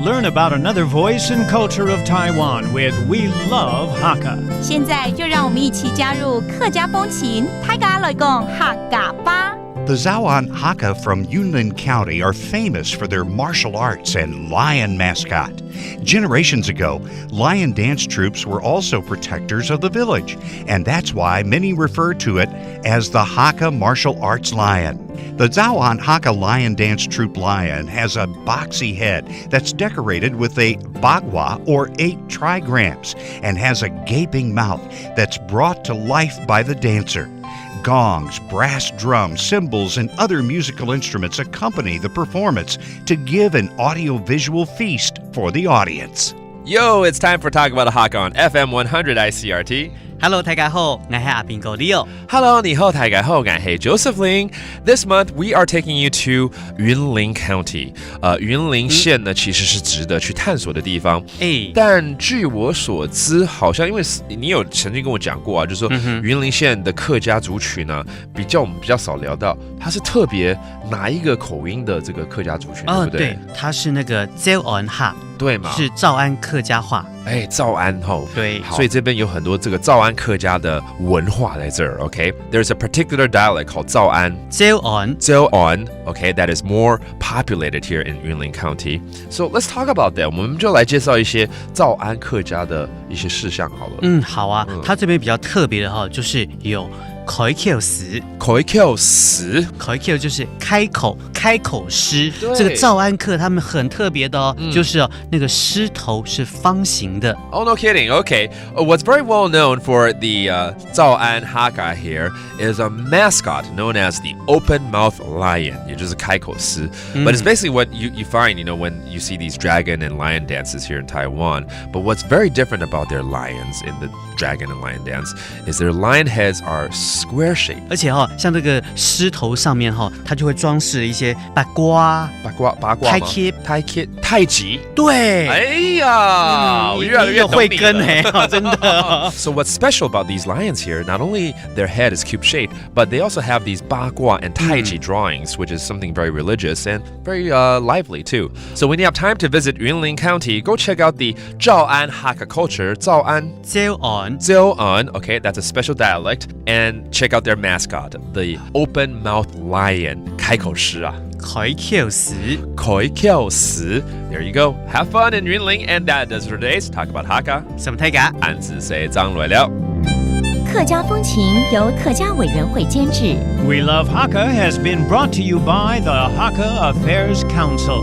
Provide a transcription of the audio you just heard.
learn about another voice and culture of Taiwan with We Love Hakka. 现在就让我们一起加入客家风情，大家来讲客家吧。The Zhaoan Hakka from Yunlin County are famous for their martial arts and lion mascot. Generations ago, lion dance troupes were also protectors of the village, and that's why many refer to it as the Hakka martial arts lion. The Zhaoan Hakka lion dance troupe lion has a boxy head that's decorated with a bagua or 8 trigrams and has a gaping mouth that's brought to life by the dancer. Gongs, brass drums, cymbals, and other musical instruments accompany the performance to give an audiovisual feast for the audience. Yo, it's time for Talk About Hakka on FM 100 Icrt. Hello， 大家好，我是阿斌哥 Leo。Hello， 你好，大家好，我是 Josephine. This month we are taking you to Yunlin County. 云林县呢其实是值得去探索的地方。但据我所知，好像因为你有曾经跟我讲过啊，就是说云林县的客家族群呢，我们比较少聊到，它是特别哪一个口音的这个客家族群，对不对？对，它是那个 Zhaoan Ha， 对嘛？是诏安客家话。诏安吼，对，所以这边有很多这个诏安客家的文化在这儿。Okay, there's a particular dialect called 诏安 Okay, that is more populated here in Yunlin County. So let's talk about that. 我们就来介绍一些诏安客家的一些事项好了。好啊，它这边比较特别的哈，就是有Icrt就是开口诗。这个诏安客他们很特别的哦，就是那个狮头是方形的。Oh, no kidding. Okay. What's very well known for the 诏安 Hakka here is a mascot known as the open-mouth lion, 也就是开口狮。But it's basically what you find, when you see these dragon and lion dances here in Taiwan. But what's very different about their lions in the dragon and lion dance is their lion heads are square shape. 而且像这个狮头上面它就会装饰一些八卦太极。对，哎呀，我越来越会跟真的。So what's special about these lions here? Not only their head is cube shaped, but they also have these bagua and taiji drawings, which is something very religious and very lively too. So when you have time to visit Yunlin County, go check out the 诏安 Hakka culture. 诏安 Okay, that's a special dialect. And check out their mascot, the open-mouth lion. 开口狮啊。开口狮。 There you go. Have fun in Yunlin, and that does for today's Talk About Hakka. 什么大家？俺只是张来了。客家风情由客家委员会监制。 We Love Hakka has been brought to you by the Hakka Affairs Council.